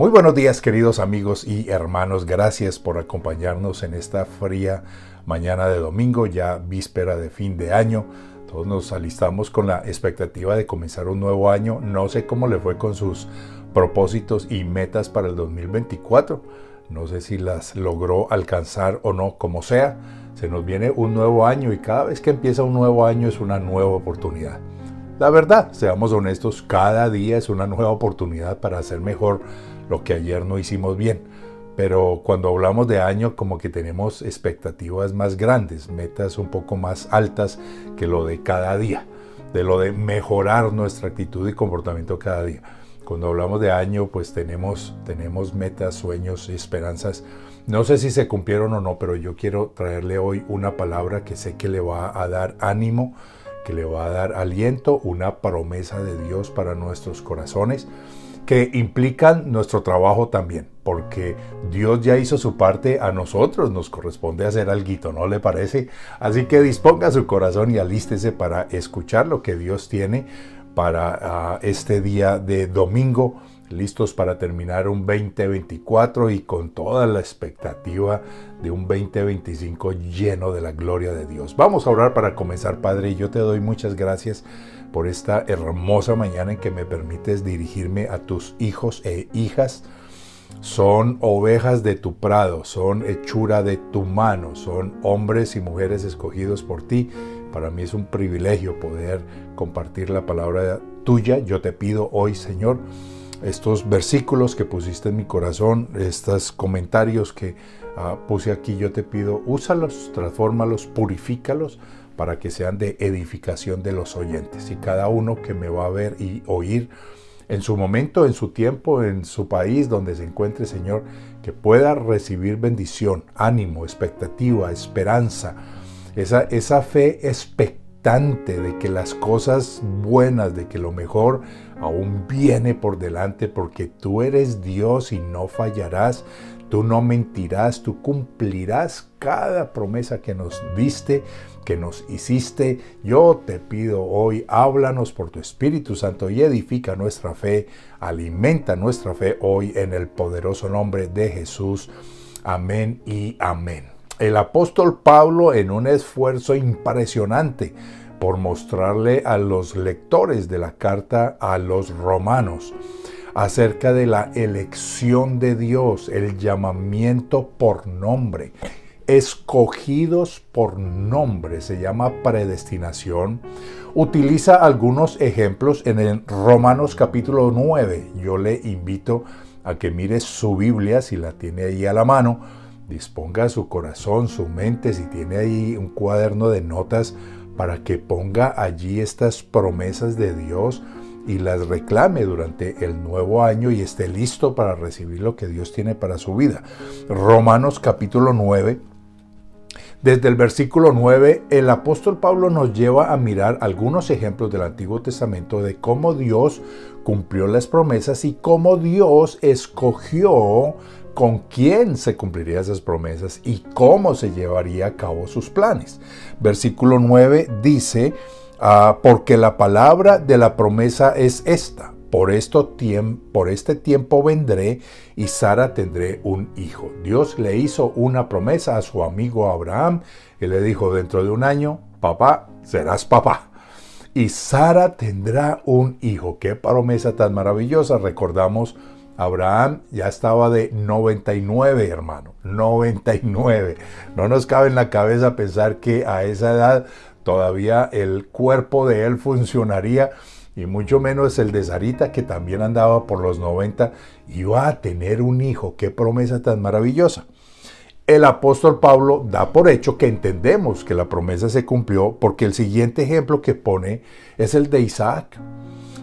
Muy buenos días, queridos amigos y hermanos. Gracias por acompañarnos en esta fría mañana de domingo, ya víspera de fin de año. Todos nos alistamos con la expectativa de comenzar un nuevo año. No sé cómo le fue con sus propósitos y metas para el 2024. No sé si las logró alcanzar o no, como sea. Se nos viene un nuevo año y cada vez que empieza un nuevo año es una nueva oportunidad. La verdad, seamos honestos, cada día es una nueva oportunidad para hacer mejor lo que ayer no hicimos bien. Pero cuando hablamos de año, como que tenemos expectativas más grandes, metas un poco más altas que lo de cada día, de lo de mejorar nuestra actitud y comportamiento cada día. Cuando hablamos de año, pues tenemos metas, sueños y esperanzas. No sé si se cumplieron o no, pero yo quiero traerle hoy una palabra que sé que le va a dar ánimo, que le va a dar aliento, una promesa de Dios para nuestros corazones, que implican nuestro trabajo también, porque Dios ya hizo su parte, a nosotros nos corresponde hacer alguito, ¿no le parece? Así que disponga su corazón y alístese para escuchar lo que Dios tiene para este día de domingo, listos para terminar un 2024 y con toda la expectativa de un 2025 lleno de la gloria de Dios. Vamos a orar para comenzar. Padre, yo te doy muchas gracias por esta hermosa mañana en que me permites dirigirme a tus hijos e hijas. Son ovejas de tu prado, son hechura de tu mano, son hombres y mujeres escogidos por ti. Para mí es un privilegio poder compartir la palabra tuya. Yo te pido hoy, Señor, estos versículos que pusiste en mi corazón, estos comentarios que puse aquí, yo te pido, úsalos, transfórmalos, purifícalos para que sean de edificación de los oyentes. Y cada uno que me va a ver y oír en su momento, en su tiempo, en su país donde se encuentre, Señor, que pueda recibir bendición, ánimo, expectativa, esperanza, esa fe expectante de que las cosas buenas, de que lo mejor aún viene por delante, porque tú eres Dios y no fallarás, tú no mentirás, tú cumplirás cada promesa que nos diste, que nos hiciste. Yo te pido hoy, háblanos por tu Espíritu Santo y edifica nuestra fe, alimenta nuestra fe hoy en el poderoso nombre de Jesús. Amén y amén. El apóstol Pablo, en un esfuerzo impresionante por mostrarle a los lectores de la carta a los romanos acerca de la elección de Dios, el llamamiento por nombre, escogidos por nombre, se llama predestinación, utiliza algunos ejemplos en el Romanos capítulo 9. Yo le invito a que mire su Biblia, si la tiene ahí a la mano, disponga su corazón, su mente, si tiene ahí un cuaderno de notas, para que ponga allí estas promesas de Dios y las reclame durante el nuevo año y esté listo para recibir lo que Dios tiene para su vida. Romanos capítulo 9. Desde el versículo 9, el apóstol Pablo nos lleva a mirar algunos ejemplos del Antiguo Testamento de cómo Dios cumplió las promesas y cómo Dios escogió con quién se cumplirían esas promesas y cómo se llevaría a cabo sus planes. Versículo 9 dice, porque la palabra de la promesa es esta. Por este tiempo vendré y Sara tendré un hijo. Dios le hizo una promesa a su amigo Abraham y le dijo, dentro de un año, papá, serás papá. Y Sara tendrá un hijo. ¡Qué promesa tan maravillosa! Recordamos, Abraham ya estaba de 99, hermano. 99. No nos cabe en la cabeza pensar que a esa edad todavía el cuerpo de él funcionaría, y mucho menos el de Sarita, que también andaba por los 90, iba a tener un hijo. ¡Qué promesa tan maravillosa! El apóstol Pablo da por hecho que entendemos que la promesa se cumplió, porque el siguiente ejemplo que pone es el de Isaac.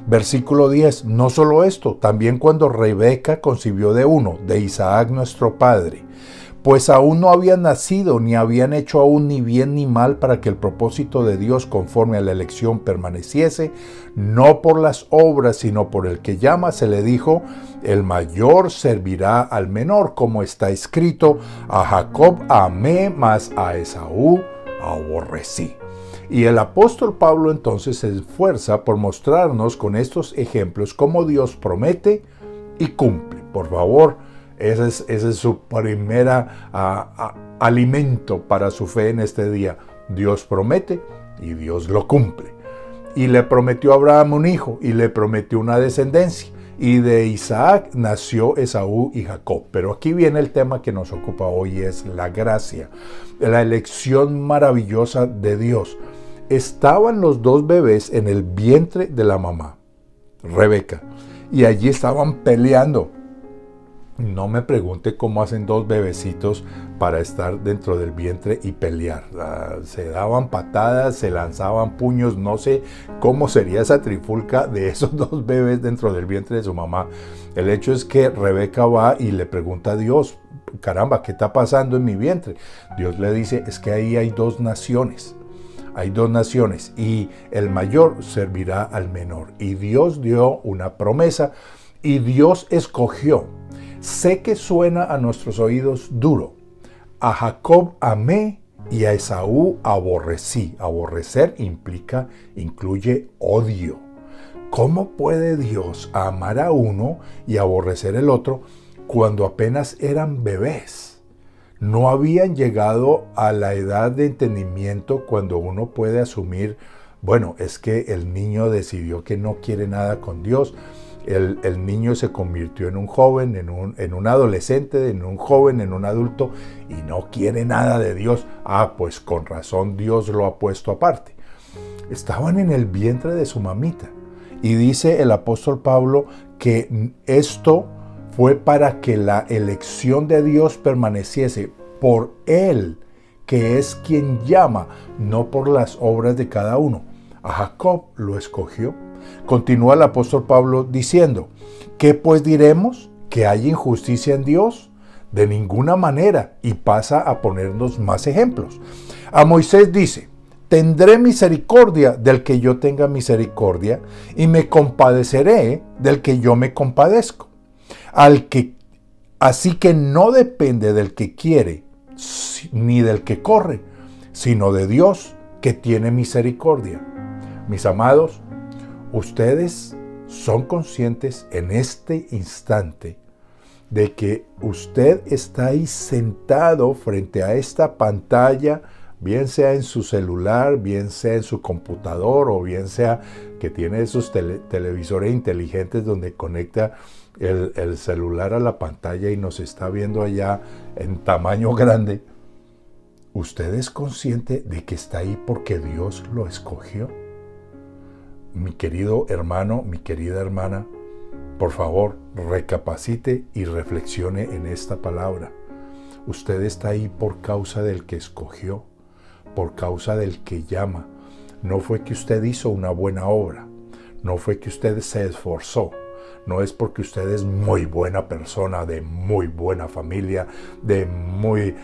Versículo 10, no solo esto, también cuando Rebeca concibió de uno, de Isaac nuestro padre, pues aún no habían nacido, ni habían hecho aún ni bien ni mal, para que el propósito de Dios conforme a la elección permaneciese, no por las obras, sino por el que llama, se le dijo, el mayor servirá al menor, como está escrito, a Jacob amé, mas a Esaú aborrecí. Y el apóstol Pablo entonces se esfuerza por mostrarnos con estos ejemplos cómo Dios promete y cumple. Por favor, ese es su primera alimento para su fe en este día. Dios promete y Dios lo cumple. Y le prometió a Abraham un hijo y le prometió una descendencia. Y de Isaac nació Esaú y Jacob. Pero aquí viene el tema que nos ocupa hoy, es la gracia, la elección maravillosa de Dios. Estaban los dos bebés en el vientre de la mamá, Rebeca, y allí estaban peleando. No me pregunte cómo hacen dos bebecitos para estar dentro del vientre y pelear. Se daban patadas, se lanzaban puños, no sé cómo sería esa trifulca de esos dos bebés dentro del vientre de su mamá. El hecho es que Rebeca va y le pregunta a Dios, caramba, ¿qué está pasando en mi vientre? Dios le dice, es que ahí hay dos naciones. Hay dos naciones y el mayor servirá al menor. Y Dios dio una promesa y Dios escogió. Sé que suena a nuestros oídos duro. A Jacob amé y a Esaú aborrecí. Aborrecer incluye odio. ¿Cómo puede Dios amar a uno y aborrecer el otro cuando apenas eran bebés? No habían llegado a la edad de entendimiento cuando uno puede asumir, bueno, es que el niño decidió que no quiere nada con Dios. El niño se convirtió en un joven, en un adolescente, en un joven, en un adulto y no quiere nada de Dios. Pues con razón Dios lo ha puesto aparte. Estaban en el vientre de su mamita y dice el apóstol Pablo que esto fue para que la elección de Dios permaneciese por Él, que es quien llama, no por las obras de cada uno. A Jacob lo escogió. Continúa el apóstol Pablo diciendo, ¿qué pues diremos? ¿Que hay injusticia en Dios? De ninguna manera, y pasa a ponernos más ejemplos. A Moisés dice, tendré misericordia del que yo tenga misericordia, y me compadeceré del que yo me compadezco. Así que no depende del que quiere, ni del que corre, sino de Dios que tiene misericordia. Mis amados, ustedes son conscientes en este instante de que usted está ahí sentado frente a esta pantalla, bien sea en su celular, bien sea en su computador o bien sea que tiene esos televisores inteligentes donde conecta el celular a la pantalla y nos está viendo allá en tamaño grande. ¿Usted es consciente de que está ahí porque Dios lo escogió? Mi querido hermano, mi querida hermana, por favor, recapacite y reflexione en esta palabra. Usted está ahí por causa del que escogió, por causa del que llama. No fue que usted hizo una buena obra, no fue que usted se esforzó, no es porque usted es muy buena persona, de muy buena familia, de muy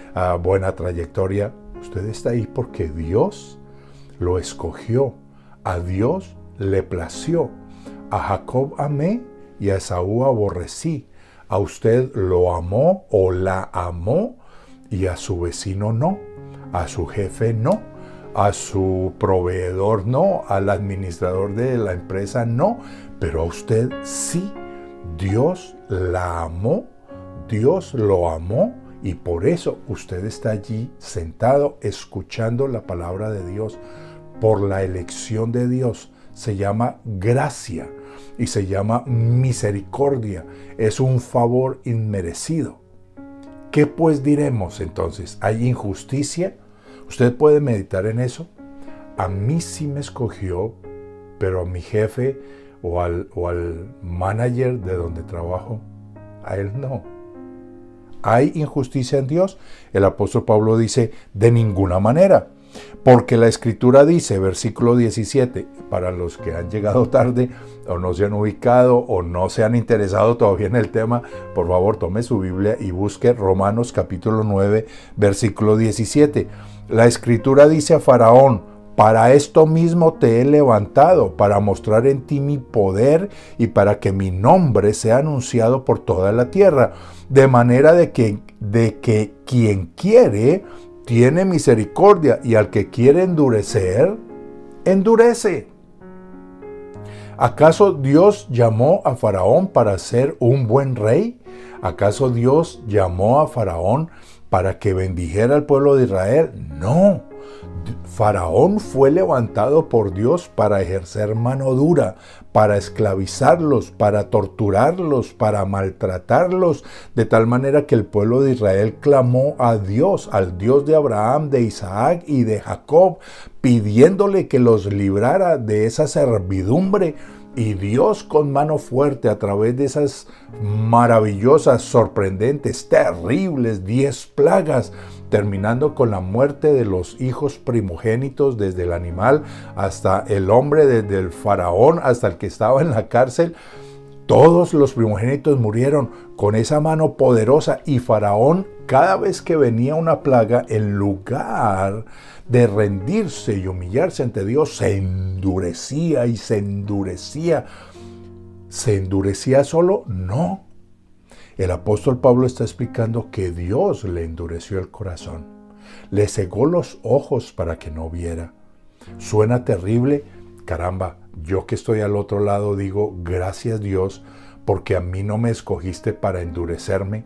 buena trayectoria. Usted está ahí porque Dios lo escogió, a Dios le plació. A Jacob amé y a Esaú aborrecí. A usted lo amó o la amó y a su vecino no, a su jefe no, a su proveedor no, al administrador de la empresa no, pero a usted sí. Dios la amó, Dios lo amó y por eso usted está allí sentado escuchando la palabra de Dios por la elección de Dios. Se llama gracia y se llama misericordia. Es un favor inmerecido. ¿Qué pues diremos entonces? ¿Hay injusticia? Usted puede meditar en eso. A mí sí me escogió, pero a mi jefe o al manager de donde trabajo, a él no. ¿Hay injusticia en Dios? El apóstol Pablo dice, de ninguna manera. Porque la Escritura dice, versículo 17, para los que han llegado tarde o no se han ubicado o no se han interesado todavía en el tema, por favor tome su Biblia y busque Romanos capítulo 9, versículo 17. La Escritura dice a Faraón, para esto mismo te he levantado, para mostrar en ti mi poder y para que mi nombre sea anunciado por toda la tierra, de manera de que quien quiere tiene misericordia y al que quiere endurecer, endurece. ¿Acaso Dios llamó a Faraón para ser un buen rey? ¿Acaso Dios llamó a Faraón para que bendijera al pueblo de Israel? No. Faraón fue levantado por Dios para ejercer mano dura, para esclavizarlos, para torturarlos, para maltratarlos, de tal manera que el pueblo de Israel clamó a Dios, al Dios de Abraham, de Isaac y de Jacob, pidiéndole que los librara de esa servidumbre. Y Dios con mano fuerte a través de esas maravillosas, sorprendentes, terribles 10 plagas, terminando con la muerte de los hijos primogénitos, desde el animal hasta el hombre, desde el faraón hasta el que estaba en la cárcel. Todos los primogénitos murieron con esa mano poderosa, y Faraón, cada vez que venía una plaga, en lugar de rendirse y humillarse ante Dios, se endurecía y se endurecía. ¿Se endurecía solo? No. El apóstol Pablo está explicando que Dios le endureció el corazón, le cegó los ojos para que no viera. Suena terrible. Caramba, yo que estoy al otro lado digo, gracias Dios, porque a mí no me escogiste para endurecerme,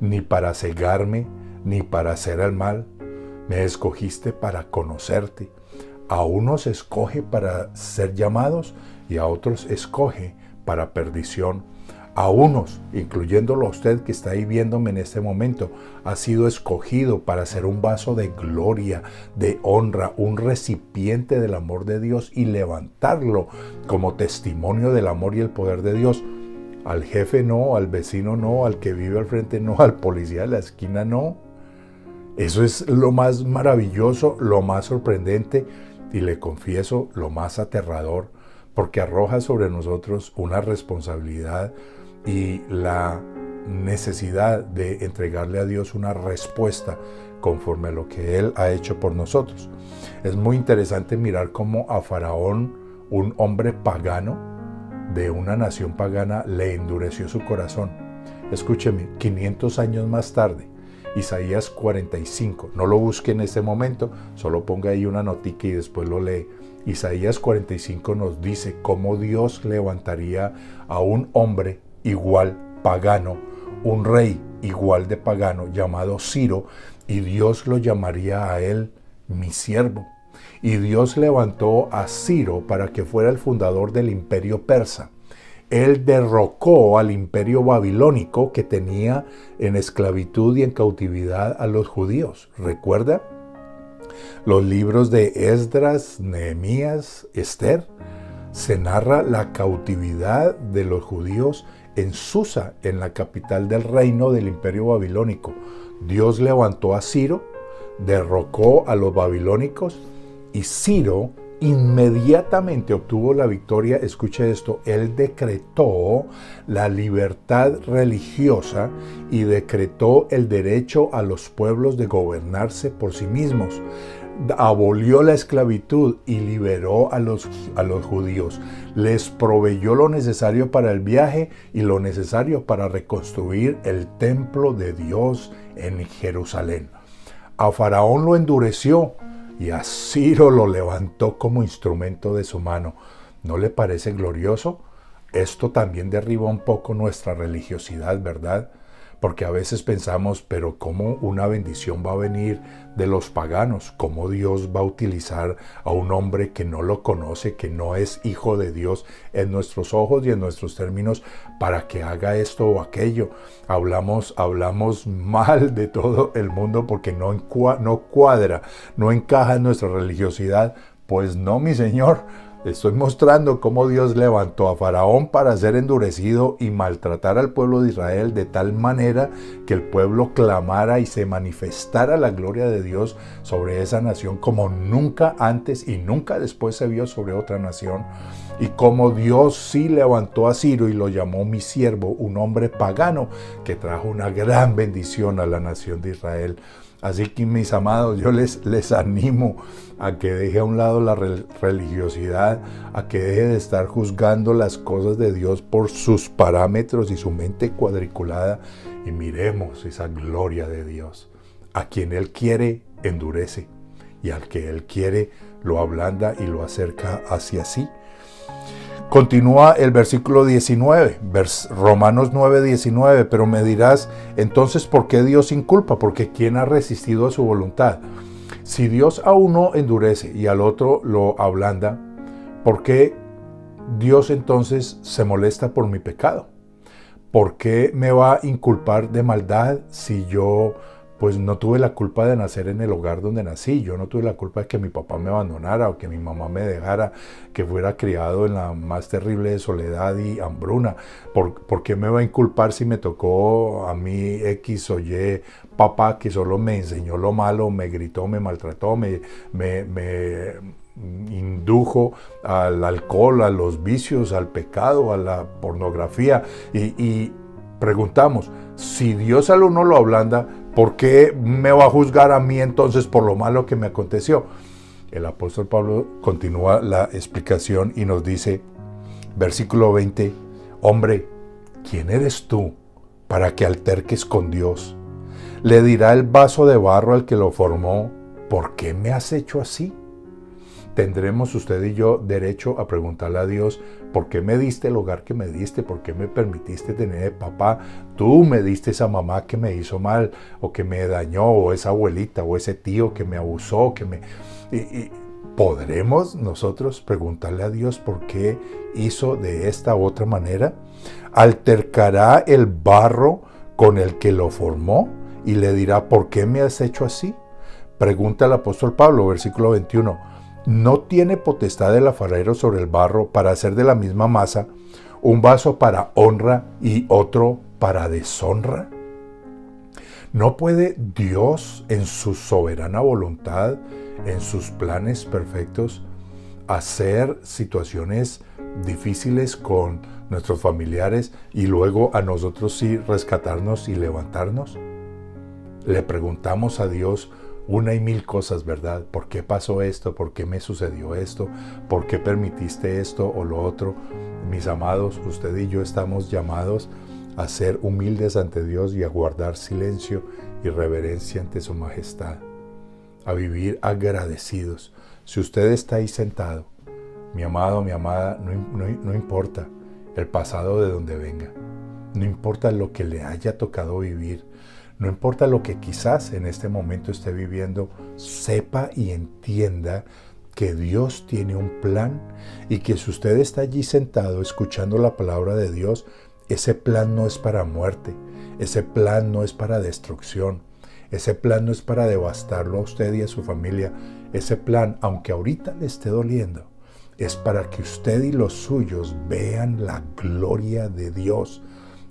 ni para cegarme, ni para hacer el mal. Me escogiste para conocerte. A unos escoge para ser llamados y a otros escoge para perdición. A unos, incluyéndolo a usted que está ahí viéndome en este momento, ha sido escogido para ser un vaso de gloria, de honra, un recipiente del amor de Dios y levantarlo como testimonio del amor y el poder de Dios. Al jefe no, al vecino no, al que vive al frente no, al policía de la esquina no. Eso es lo más maravilloso, lo más sorprendente y, le confieso, lo más aterrador, porque arroja sobre nosotros una responsabilidad y la necesidad de entregarle a Dios una respuesta conforme a lo que Él ha hecho por nosotros. Es muy interesante mirar cómo a Faraón, un hombre pagano de una nación pagana, le endureció su corazón. Escúcheme, 500 años más tarde, Isaías 45, no lo busque en este momento, solo ponga ahí una notica y después lo lee. Isaías 45 nos dice cómo Dios levantaría a un hombre igual pagano, un rey igual de pagano llamado Ciro, y Dios lo llamaría a él mi siervo. Y Dios levantó a Ciro para que fuera el fundador del imperio persa. Él derrocó al imperio babilónico que tenía en esclavitud y en cautividad a los judíos. ¿Recuerda? Los libros de Esdras, Nehemías, Esther, se narra la cautividad de los judíos en Susa, en la capital del reino del imperio babilónico. Dios levantó a Ciro, derrocó a los babilónicos, y Ciro inmediatamente obtuvo la victoria. Escuche esto, él decretó la libertad religiosa y decretó el derecho a los pueblos de gobernarse por sí mismos. Abolió la esclavitud y liberó a los judíos. Les proveyó lo necesario para el viaje y lo necesario para reconstruir el templo de Dios en Jerusalén. A Faraón lo endureció y a Ciro lo levantó como instrumento de su mano. ¿No le parece glorioso? Esto también derriba un poco nuestra religiosidad, ¿verdad? Porque a veces pensamos, pero ¿cómo una bendición va a venir de los paganos? ¿Cómo Dios va a utilizar a un hombre que no lo conoce, que no es hijo de Dios en nuestros ojos y en nuestros términos, para que haga esto o aquello? Hablamos mal de todo el mundo porque no cuadra, no encaja en nuestra religiosidad. Pues no, mi Señor. Estoy mostrando cómo Dios levantó a Faraón para ser endurecido y maltratar al pueblo de Israel de tal manera que el pueblo clamara y se manifestara la gloria de Dios sobre esa nación como nunca antes y nunca después se vio sobre otra nación. Y como Dios sí levantó a Ciro y lo llamó mi siervo, un hombre pagano que trajo una gran bendición a la nación de Israel. Así que, mis amados, yo les animo a que deje a un lado la religiosidad, a que deje de estar juzgando las cosas de Dios por sus parámetros y su mente cuadriculada, y miremos esa gloria de Dios. A quien Él quiere, endurece, y al que Él quiere, lo ablanda y lo acerca hacia sí. Continúa el versículo 19, Romanos 9:19, pero me dirás, entonces, ¿por qué Dios inculpa? Porque ¿quién ha resistido a su voluntad? Si Dios a uno endurece y al otro lo ablanda, ¿por qué Dios entonces se molesta por mi pecado? ¿Por qué me va a inculpar de maldad si yo pues no tuve la culpa de nacer en el hogar donde nací? Yo no tuve la culpa de que mi papá me abandonara o que mi mamá me dejara, que fuera criado en la más terrible de soledad y hambruna. ¿Por qué me va a inculpar si me tocó a mí X o Y papá que solo me enseñó lo malo, me gritó, me maltrató, me indujo al alcohol, a los vicios, al pecado, a la pornografía? Y preguntamos, si Dios al uno lo ablanda, ¿por qué me va a juzgar a mí entonces por lo malo que me aconteció? El apóstol Pablo continúa la explicación y nos dice, versículo 20, hombre, ¿quién eres tú para que alterques con Dios? Le dirá el vaso de barro al que lo formó, ¿por qué me has hecho así? Tendremos usted y yo derecho a preguntarle a Dios, ¿por qué me diste el hogar que me diste? ¿Por qué me permitiste tener papá? Tú me diste esa mamá que me hizo mal, o que me dañó, o esa abuelita, o ese tío que me abusó, ¿podremos nosotros preguntarle a Dios por qué hizo de esta u otra manera? ¿Altercará el barro con el que lo formó y le dirá, ¿por qué me has hecho así? Pregunta el apóstol Pablo, versículo 21. ¿No tiene potestad el alfarero sobre el barro para hacer de la misma masa un vaso para honra y otro para deshonra? ¿No puede Dios en su soberana voluntad, en sus planes perfectos, hacer situaciones difíciles con nuestros familiares y luego a nosotros sí rescatarnos y levantarnos? Le preguntamos a Dios una y mil cosas, ¿verdad? ¿Por qué pasó esto? ¿Por qué me sucedió esto? ¿Por qué permitiste esto o lo otro? Mis amados, usted y yo estamos llamados a ser humildes ante Dios y a guardar silencio y reverencia ante su majestad, a vivir agradecidos. Si usted está ahí sentado, mi amado, mi amada, no importa el pasado de donde venga, no importa lo que le haya tocado vivir, no importa lo que quizás en este momento esté viviendo, sepa y entienda que Dios tiene un plan y que si usted está allí sentado escuchando la palabra de Dios, ese plan no es para muerte, ese plan no es para destrucción, ese plan no es para devastarlo a usted y a su familia, ese plan, aunque ahorita le esté doliendo, es para que usted y los suyos vean la gloria de Dios,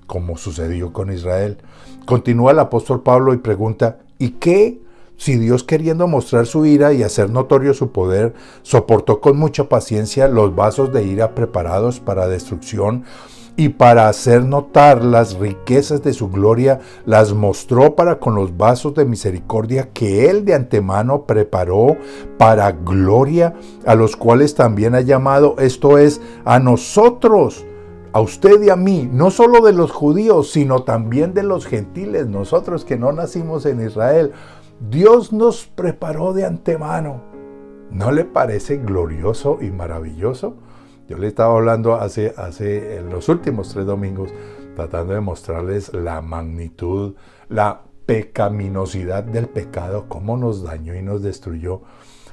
como sucedió con Israel. Continúa el apóstol Pablo y pregunta, ¿y qué? Si Dios, queriendo mostrar su ira y hacer notorio su poder, soportó con mucha paciencia los vasos de ira preparados para destrucción y para hacer notar las riquezas de su gloria, las mostró para con los vasos de misericordia que Él de antemano preparó para gloria, a los cuales también ha llamado, esto es, a nosotros, a usted y a mí, no solo de los judíos, sino también de los gentiles, nosotros que no nacimos en Israel. Dios nos preparó de antemano. ¿No le parece glorioso y maravilloso? Yo le estaba hablando hace en los últimos 3 domingos, tratando de mostrarles la magnitud, la pecaminosidad del pecado, cómo nos dañó y nos destruyó.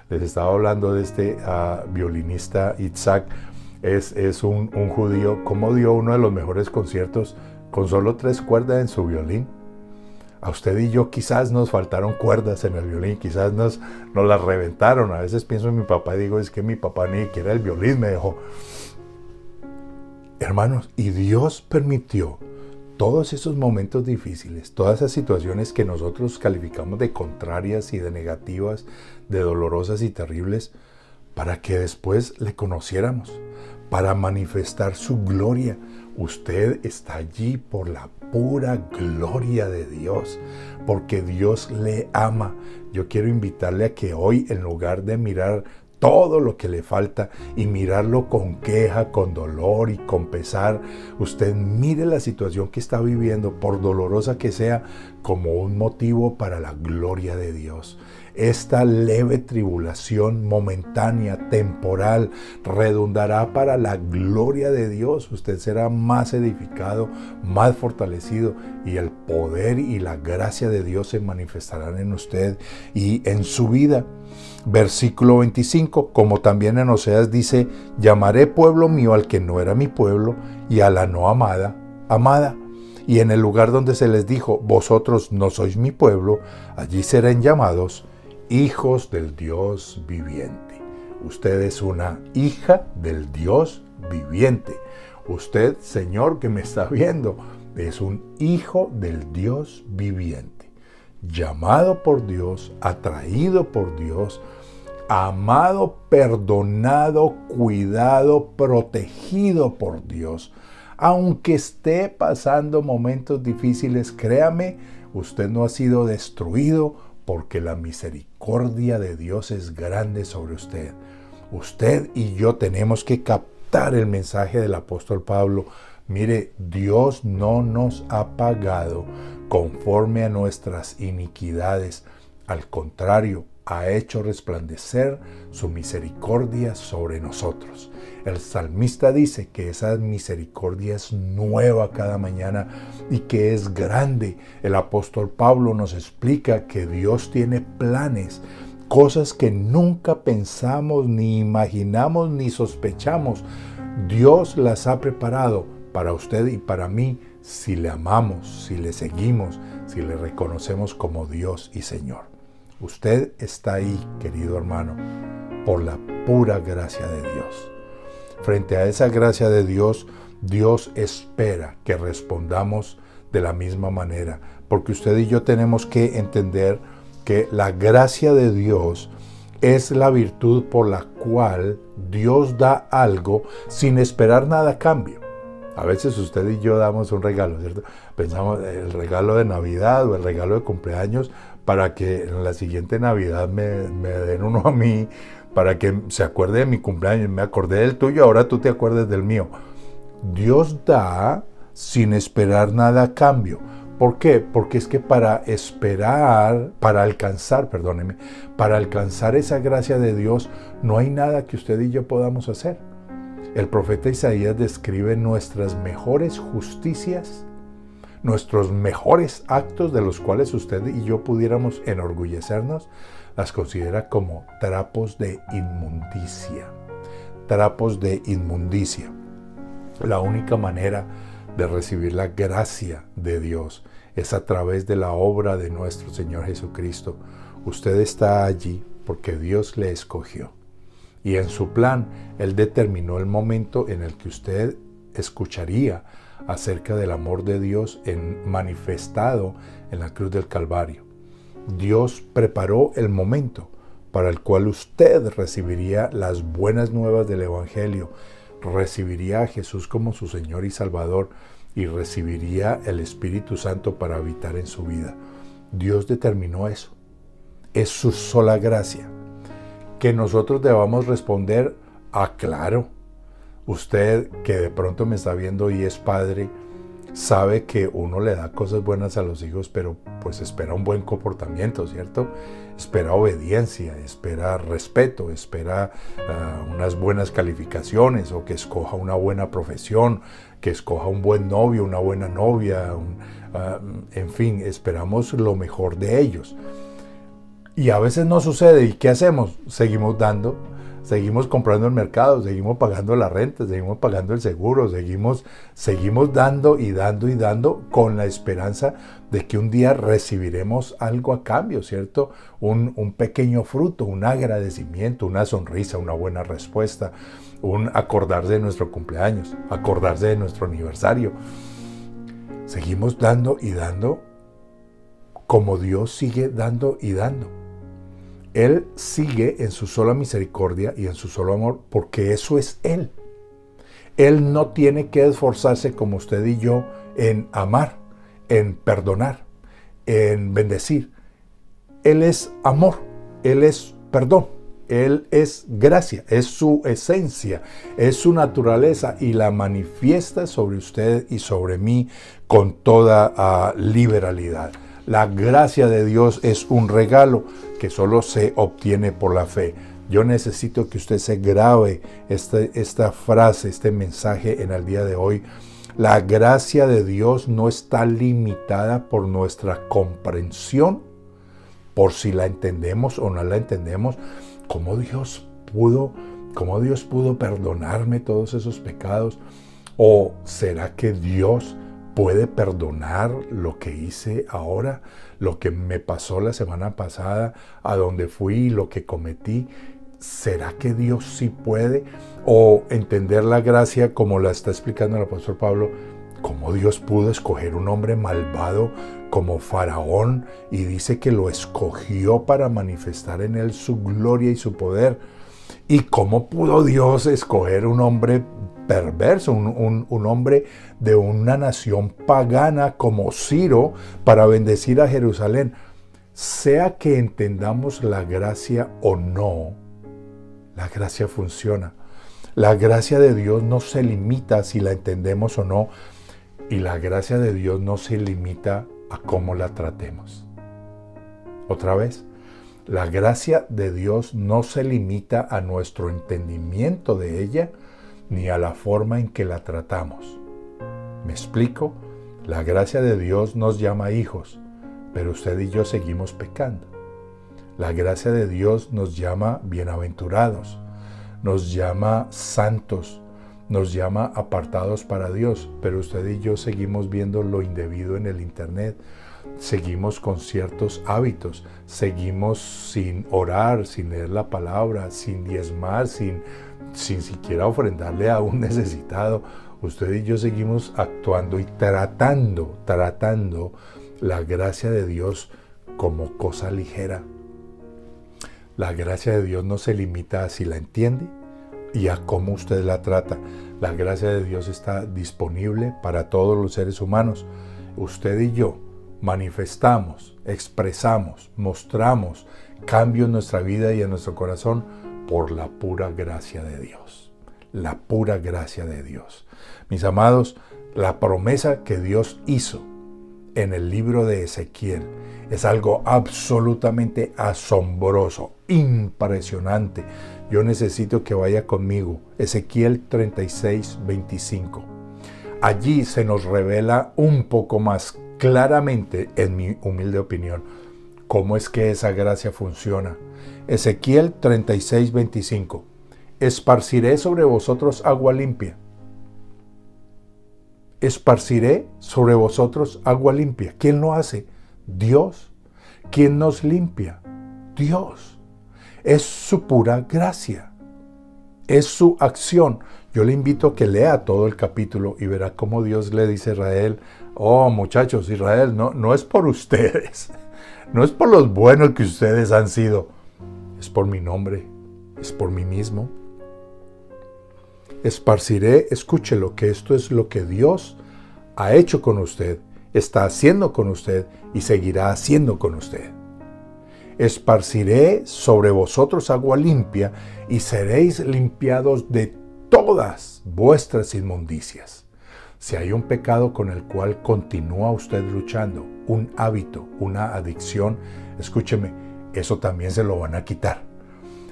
Les estaba hablando de este violinista Itzhak. Es un judío, cómo dio uno de los mejores conciertos con solo 3 cuerdas en su violín. A usted y yo quizás nos faltaron cuerdas en el violín, quizás nos las reventaron. A veces pienso en mi papá y digo, es que mi papá ni siquiera el violín me dejó. Hermanos, y Dios permitió todos esos momentos difíciles, todas esas situaciones que nosotros calificamos de contrarias y de negativas, de dolorosas y terribles, para que después le conociéramos, para manifestar su gloria. Usted está allí por la pura gloria de Dios, porque Dios le ama. Yo quiero invitarle a que hoy, en lugar de mirar todo lo que le falta y mirarlo con queja, con dolor y con pesar. Usted mire la situación que está viviendo, por dolorosa que sea, como un motivo para la gloria de Dios. Esta leve tribulación momentánea, temporal, redundará para la gloria de Dios. Usted será más edificado, más fortalecido, y el poder y la gracia de Dios se manifestarán en usted y en su vida. Versículo 25, como también en Oseas dice: llamaré pueblo mío al que no era mi pueblo, y a la no amada, amada. Y en el lugar donde se les dijo: vosotros no sois mi pueblo, allí serán llamados hijos del Dios viviente. Usted es una hija del Dios viviente. Usted, Señor, que me está viendo, es un hijo del Dios viviente. Llamado por Dios, atraído por Dios, amado, perdonado, cuidado, protegido por Dios. Aunque esté pasando momentos difíciles, créame, usted no ha sido destruido, porque la misericordia de Dios es grande sobre usted. Usted y yo tenemos que captar el mensaje del apóstol Pablo. Mire, Dios no nos ha pagado conforme a nuestras iniquidades. Al contrario, ha hecho resplandecer su misericordia sobre nosotros. El salmista dice que esa misericordia es nueva cada mañana y que es grande. El apóstol Pablo nos explica que Dios tiene planes, cosas que nunca pensamos, ni imaginamos, ni sospechamos. Dios las ha preparado para usted y para mí si le amamos, si le seguimos, si le reconocemos como Dios y Señor. Usted está ahí, querido hermano, por la pura gracia de Dios. Frente a esa gracia de Dios, Dios espera que respondamos de la misma manera, porque usted y yo tenemos que entender que la gracia de Dios es la virtud por la cual Dios da algo sin esperar nada a cambio. A veces usted y yo damos un regalo, ¿cierto? Pensamos el regalo de Navidad o el regalo de cumpleaños para que en la siguiente Navidad me den uno a mí, para que se acuerde de mi cumpleaños. Me acordé del tuyo, ahora tú te acuerdes del mío. Dios da sin esperar nada a cambio. ¿Por qué? Porque es que para alcanzar esa gracia de Dios, no hay nada que usted y yo podamos hacer. El profeta Isaías describe nuestras mejores justicias, nuestros mejores actos de los cuales usted y yo pudiéramos enorgullecernos, las considera como trapos de inmundicia. Trapos de inmundicia. La única manera de recibir la gracia de Dios es a través de la obra de nuestro Señor Jesucristo. Usted está allí porque Dios le escogió. Y en su plan, Él determinó el momento en el que usted escucharía acerca del amor de Dios manifestado en la cruz del Calvario. Dios preparó el momento para el cual usted recibiría las buenas nuevas del Evangelio, recibiría a Jesús como su Señor y Salvador y recibiría el Espíritu Santo para habitar en su vida. Dios determinó eso. Es su sola gracia. Que nosotros debamos responder claro. Usted que de pronto me está viendo y es padre, sabe que uno le da cosas buenas a los hijos, pero pues espera un buen comportamiento, ¿cierto? Espera obediencia, espera respeto, espera unas buenas calificaciones, o que escoja una buena profesión, que escoja un buen novio, una buena novia, en fin, esperamos lo mejor de ellos. Y a veces no sucede, ¿y qué hacemos? Seguimos dando, seguimos comprando el mercado, seguimos pagando la renta, seguimos pagando el seguro, seguimos dando y dando y dando con la esperanza de que un día recibiremos algo a cambio, ¿cierto? Un pequeño fruto, un agradecimiento, una sonrisa, una buena respuesta, un acordarse de nuestro cumpleaños, acordarse de nuestro aniversario. Seguimos dando y dando como Dios sigue dando y dando. Él sigue en su sola misericordia y en su solo amor, porque eso es Él. Él no tiene que esforzarse como usted y yo en amar, en perdonar, en bendecir. Él es amor, Él es perdón. Él es gracia, es su esencia, es su naturaleza y la manifiesta sobre usted y sobre mí con toda liberalidad. La gracia de Dios es un regalo que solo se obtiene por la fe. Yo necesito que usted se grabe esta frase, este mensaje en el día de hoy. La gracia de Dios no está limitada por nuestra comprensión, por si la entendemos o no la entendemos. ¿Cómo Dios pudo perdonarme todos esos pecados? ¿O será que Dios puede perdonar lo que hice ahora, lo que me pasó la semana pasada, a donde fui, lo que cometí? ¿Será que Dios sí puede? O entender la gracia como la está explicando el apóstol Pablo, cómo Dios pudo escoger un hombre malvado como Faraón y dice que lo escogió para manifestar en él su gloria y su poder. ¿Y cómo pudo Dios escoger un hombre perverso, un hombre de una nación pagana como Ciro para bendecir a Jerusalén? Sea que entendamos la gracia o no, la gracia funciona. La gracia de Dios no se limita si la entendemos o no, y la gracia de Dios no se limita a cómo la tratemos. Otra vez, la gracia de Dios no se limita a nuestro entendimiento de ella, ni a la forma en que la tratamos. ¿Me explico? La gracia de Dios nos llama hijos, pero usted y yo seguimos pecando. La gracia de Dios nos llama bienaventurados, nos llama santos, nos llama apartados para Dios, pero usted y yo seguimos viendo lo indebido en el internet, seguimos con ciertos hábitos, seguimos sin orar, sin leer la palabra, sin diezmar, sin siquiera ofrendarle a un necesitado. Usted y yo seguimos actuando y tratando la gracia de Dios como cosa ligera. La gracia de Dios no se limita a si la entiende y a cómo usted la trata. La gracia de Dios está disponible para todos los seres humanos. Usted y yo manifestamos, expresamos, mostramos cambio en nuestra vida y en nuestro corazón por la pura gracia de Dios. La pura gracia de Dios. Mis amados, la promesa que Dios hizo en el libro de Ezequiel es algo absolutamente asombroso, impresionante. Yo necesito que vaya conmigo. Ezequiel 36, 25. Allí se nos revela un poco más claramente, en mi humilde opinión, cómo es que esa gracia funciona. Ezequiel 36, 25. Esparciré sobre vosotros agua limpia. Esparciré sobre vosotros agua limpia. ¿Quién lo hace? Dios. ¿Quién nos limpia? Dios. Es su pura gracia. Es su acción. Yo le invito a que lea todo el capítulo y verá cómo Dios le dice a Israel: oh, muchachos, Israel, no es por ustedes. No es por los buenos que ustedes han sido. Es por mi nombre. Es por mí mismo. Esparciré, escúchelo, que esto es lo que Dios ha hecho con usted, está haciendo con usted y seguirá haciendo con usted. Esparciré sobre vosotros agua limpia y seréis limpiados de todas vuestras inmundicias. Si hay un pecado con el cual continúa usted luchando, un hábito, una adicción, escúcheme, eso también se lo van a quitar.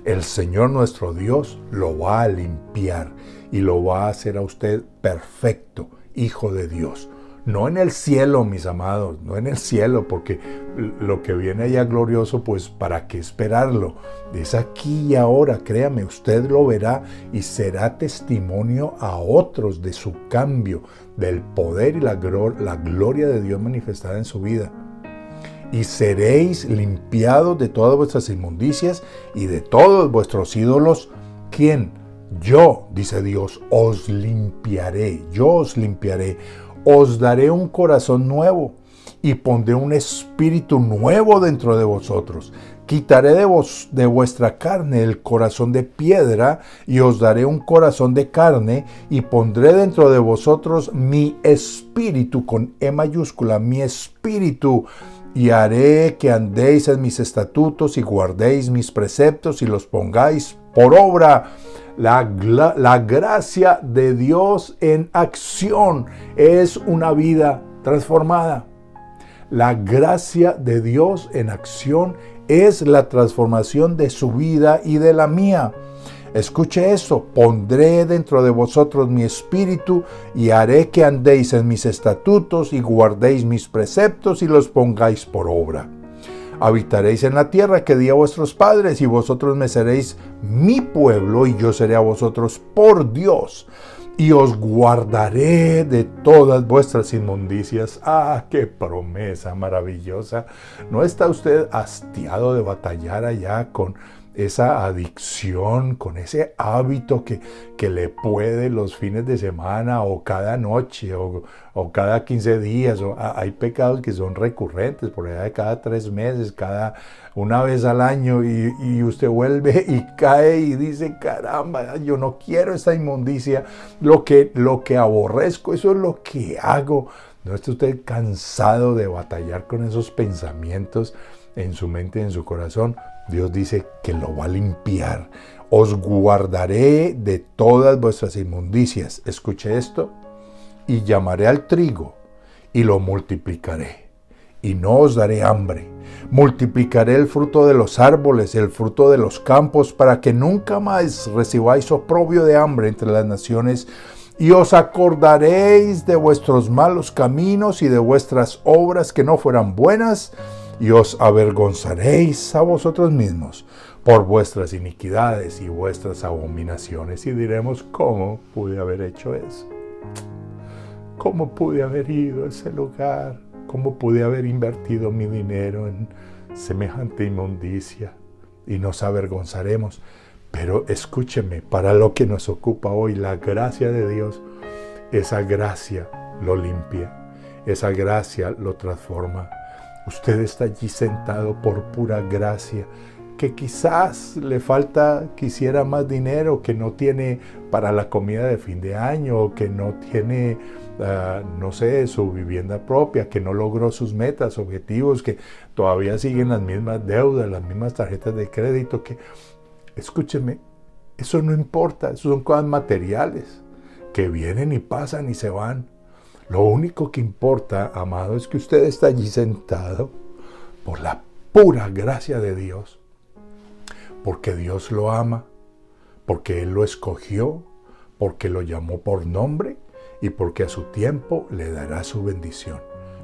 El Señor nuestro Dios lo va a limpiar y lo va a hacer a usted perfecto, hijo de Dios. No en el cielo, mis amados, no en el cielo, porque lo que viene allá glorioso, pues ¿para qué esperarlo? Es aquí y ahora, créame, usted lo verá y será testimonio a otros de su cambio, del poder y la gloria de Dios manifestada en su vida. Y seréis limpiados de todas vuestras inmundicias y de todos vuestros ídolos. ¿Quién? Yo, dice Dios, os limpiaré, yo os limpiaré. Os daré un corazón nuevo y pondré un espíritu nuevo dentro de vosotros. Quitaré de vuestra carne el corazón de piedra y os daré un corazón de carne y pondré dentro de vosotros mi espíritu, con E mayúscula, mi espíritu, y haré que andéis en mis estatutos y guardéis mis preceptos y los pongáis por obra. La gracia de Dios en acción es una vida transformada. La gracia de Dios en acción es la transformación de su vida y de la mía. Escuche eso: pondré dentro de vosotros mi espíritu y haré que andéis en mis estatutos y guardéis mis preceptos y los pongáis por obra. Habitaréis en la tierra que di a vuestros padres y vosotros me seréis mi pueblo y yo seré a vosotros por Dios. Y os guardaré de todas vuestras inmundicias. ¡Ah, qué promesa maravillosa! ¿No está usted hastiado de batallar allá con esa adicción, con ese hábito que le puede los fines de semana o cada noche o cada 15 días? Hay pecados que son recurrentes, por allá de cada 3 meses, una vez al año, y usted vuelve y cae y dice: caramba, yo no quiero esta inmundicia, lo que aborrezco, eso es lo que hago. ¿No está usted cansado de batallar con esos pensamientos en su mente y en su corazón? Dios dice que lo va a limpiar. Os guardaré de todas vuestras inmundicias. Escuche esto: y llamaré al trigo y lo multiplicaré, y no os daré hambre. Multiplicaré el fruto de los árboles, el fruto de los campos, para que nunca más recibáis oprobio de hambre entre las naciones. Y os acordaréis de vuestros malos caminos y de vuestras obras que no fueran buenas, y os avergonzaréis a vosotros mismos por vuestras iniquidades y vuestras abominaciones. Y diremos: ¿cómo pude haber hecho eso? ¿Cómo pude haber ido a ese lugar? ¿Cómo pude haber invertido mi dinero en semejante inmundicia? Y nos avergonzaremos. Pero escúcheme, para lo que nos ocupa hoy, la gracia de Dios, esa gracia lo limpia, esa gracia lo transforma. Usted está allí sentado por pura gracia, que quizás le falta, quisiera más dinero, que no tiene para la comida de fin de año, o que no tiene, no sé, su vivienda propia, que no logró sus metas, objetivos, que todavía siguen las mismas deudas, las mismas tarjetas de crédito. Que, escúcheme, eso no importa, eso son cosas materiales que vienen y pasan y se van. Lo único que importa, amado, es que usted está allí sentado por la pura gracia de Dios, porque Dios lo ama, porque Él lo escogió, porque lo llamó por nombre y porque a su tiempo le dará su bendición.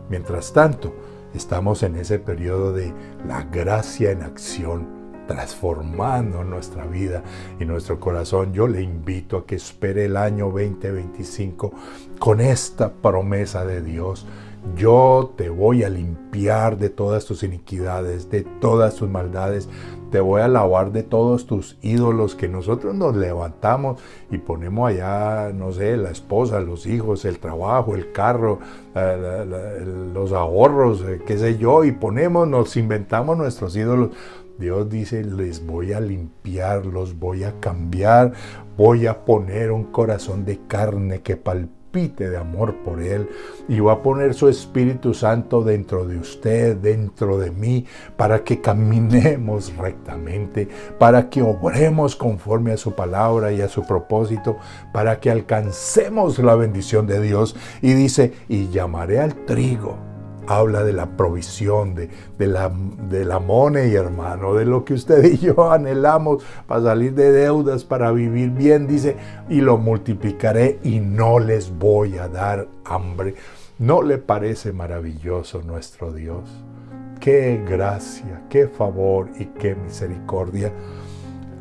Mientras tanto, estamos en ese periodo de la gracia en acción, transformando nuestra vida y nuestro corazón. Yo le invito a que espere el año 2025 con esta promesa de Dios: yo te voy a limpiar de todas tus iniquidades, de todas tus maldades, te voy a lavar de todos tus ídolos que nosotros nos levantamos y ponemos allá, no sé, la esposa, los hijos, el trabajo, el carro, los ahorros, qué sé yo, y nos inventamos nuestros ídolos. Dios dice: les voy a limpiar, los voy a cambiar, voy a poner un corazón de carne que palpite de amor por Él, y va a poner su Espíritu Santo dentro de usted, dentro de mí, para que caminemos rectamente, para que obremos conforme a su palabra y a su propósito, para que alcancemos la bendición de Dios. Y dice: y llamaré al trigo. Habla de la provisión, de la money, hermano, de lo que usted y yo anhelamos para salir de deudas, para vivir bien. Dice: y lo multiplicaré y no les voy a dar hambre. ¿No le parece maravilloso nuestro Dios? ¡Qué gracia, qué favor y qué misericordia!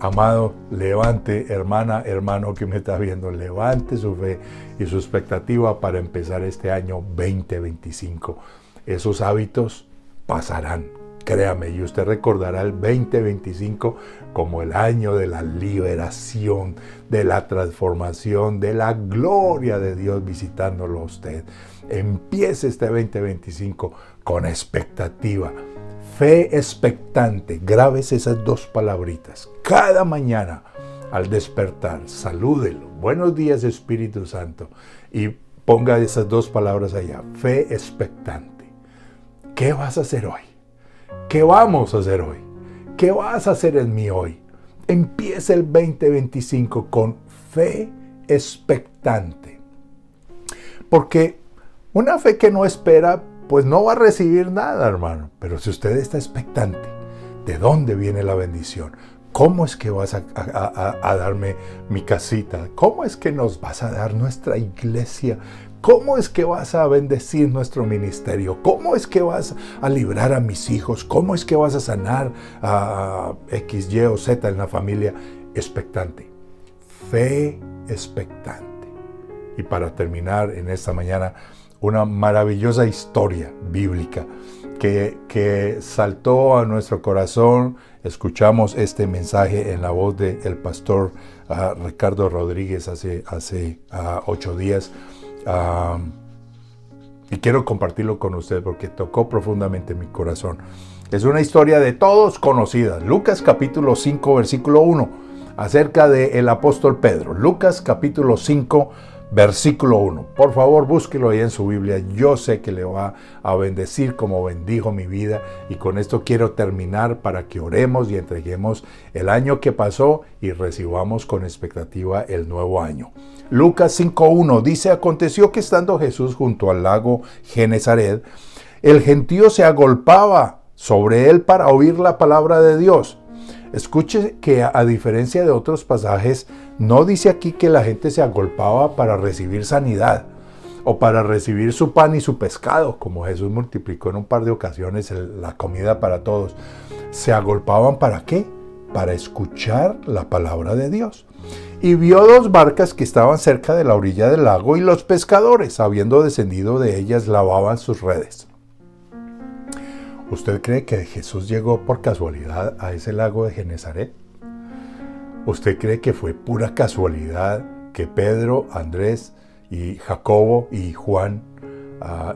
Amado, levante, hermana, hermano que me está viendo, levante su fe y su expectativa para empezar este año 2025. Esos hábitos pasarán, créame, y usted recordará el 2025 como el año de la liberación, de la transformación, de la gloria de Dios visitándolo a usted. Empiece este 2025 con expectativa, fe expectante. Grabes esas 2 palabritas cada mañana al despertar. Salúdelo: buenos días, Espíritu Santo, y ponga esas 2 palabras allá: fe expectante. ¿Qué vas a hacer hoy? ¿Qué vamos a hacer hoy? ¿Qué vas a hacer en mí hoy? Empieza el 2025 con fe expectante. Porque una fe que no espera, pues no va a recibir nada, hermano. Pero si usted está expectante, ¿de dónde viene la bendición? ¿Cómo es que vas a darme mi casita? ¿Cómo es que nos vas a dar nuestra iglesia? ¿Cómo es que vas a bendecir nuestro ministerio? ¿Cómo es que vas a librar a mis hijos? ¿Cómo es que vas a sanar a X, Y o Z en la familia? Expectante. Fe expectante. Y para terminar en esta mañana, una maravillosa historia bíblica que saltó a nuestro corazón. Escuchamos este mensaje en la voz del pastor Ricardo Rodríguez hace 8 días. Y quiero compartirlo con usted porque tocó profundamente mi corazón. Es una historia de todos conocida. Lucas capítulo 5, versículo 1, acerca del apóstol Pedro. Lucas capítulo 5, versículo 1. Por favor, búsquelo ahí en su Biblia. Yo sé que le va a bendecir como bendijo mi vida. Y con esto quiero terminar para que oremos y entreguemos el año que pasó y recibamos con expectativa el nuevo año. Lucas 5.1 dice: aconteció que estando Jesús junto al lago Genesaret, el gentío se agolpaba sobre él para oír la palabra de Dios. Escuche que a diferencia de otros pasajes, no dice aquí que la gente se agolpaba para recibir sanidad o para recibir su pan y su pescado, como Jesús multiplicó en un par de ocasiones la comida para todos. ¿Se agolpaban para qué? Para escuchar la palabra de Dios. Y vio 2 barcas que estaban cerca de la orilla del lago, y los pescadores, habiendo descendido de ellas, lavaban sus redes. ¿Usted cree que Jesús llegó por casualidad a ese lago de Genesaret? ¿Usted cree que fue pura casualidad que Pedro, Andrés y Jacobo y Juan,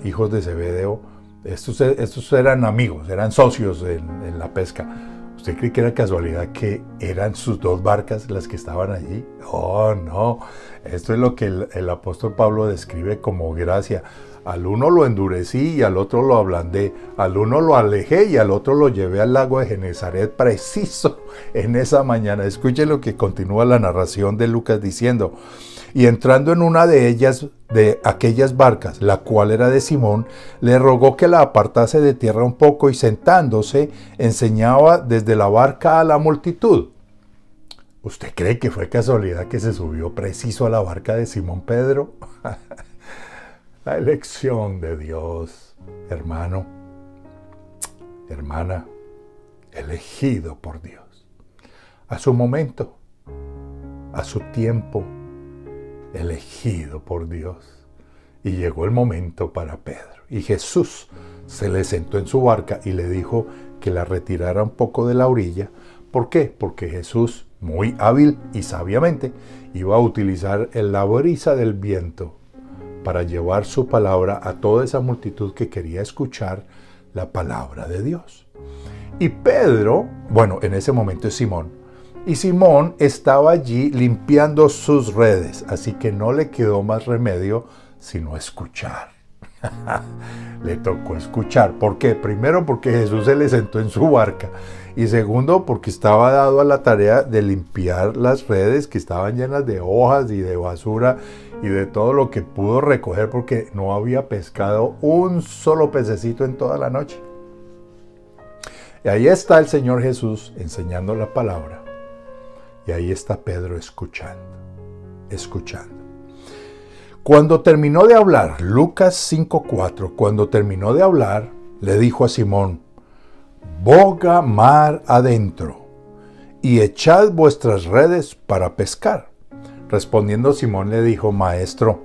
hijos de Zebedeo, estos eran amigos, eran socios en la pesca? ¿Usted cree que era casualidad que eran sus 2 barcas las que estaban allí? Oh, no. Esto es lo que el apóstol Pablo describe como gracia. Al uno lo endurecí y al otro lo ablandé. Al uno lo alejé y al otro lo llevé al lago de Genesaret preciso en esa mañana. Escuche lo que continúa la narración de Lucas diciendo: y entrando en una de ellas, de aquellas barcas, la cual era de Simón, le rogó que la apartase de tierra un poco, y sentándose, enseñaba desde la barca a la multitud. ¿Usted cree que fue casualidad que se subió preciso a la barca de Simón Pedro? La elección de Dios, hermano, hermana, elegido por Dios. A su momento, a su tiempo, elegido por Dios. Y llegó el momento para Pedro. Y Jesús se le sentó en su barca y le dijo que la retirara un poco de la orilla. ¿Por qué? Porque Jesús, muy hábil y sabiamente, iba a utilizar la brisa del viento para llevar su palabra a toda esa multitud que quería escuchar la palabra de Dios. Y Pedro, bueno, en ese momento es Simón, y Simón estaba allí limpiando sus redes, así que no le quedó más remedio sino escuchar. Le tocó escuchar. ¿Por qué? Primero, porque Jesús se le sentó en su barca, y segundo, porque estaba dado a la tarea de limpiar las redes que estaban llenas de hojas y de basura y de todo lo que pudo recoger, porque no había pescado un solo pececito en toda la noche. Y ahí está el Señor Jesús enseñando la palabra, y ahí está Pedro escuchando. Cuando terminó de hablar, Lucas 5:4, cuando terminó de hablar, le dijo a Simón: boga mar adentro y echad vuestras redes para pescar. Respondiendo Simón le dijo: Maestro,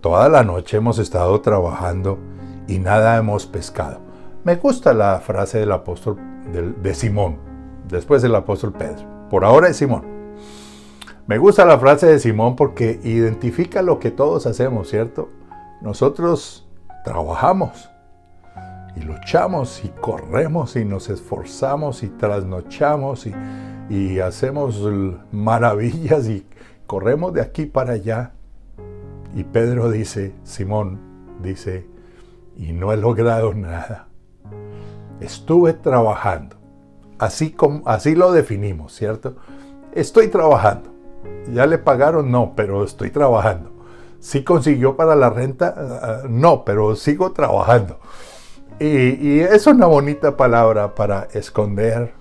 toda la noche hemos estado trabajando y nada hemos pescado. Me gusta la frase del apóstol de Simón, después del apóstol Pedro. Por ahora es Simón. Me gusta la frase de Simón porque identifica lo que todos hacemos, ¿cierto? Nosotros trabajamos y luchamos y corremos y nos esforzamos y trasnochamos y hacemos maravillas y corremos de aquí para allá. Y Pedro dice, Simón dice, y no he logrado nada. Estuve trabajando. Así lo definimos, ¿cierto? Estoy trabajando. ¿Ya le pagaron? No, pero estoy trabajando. ¿Sí consiguió para la renta? No, pero sigo trabajando. Y es una bonita palabra para esconder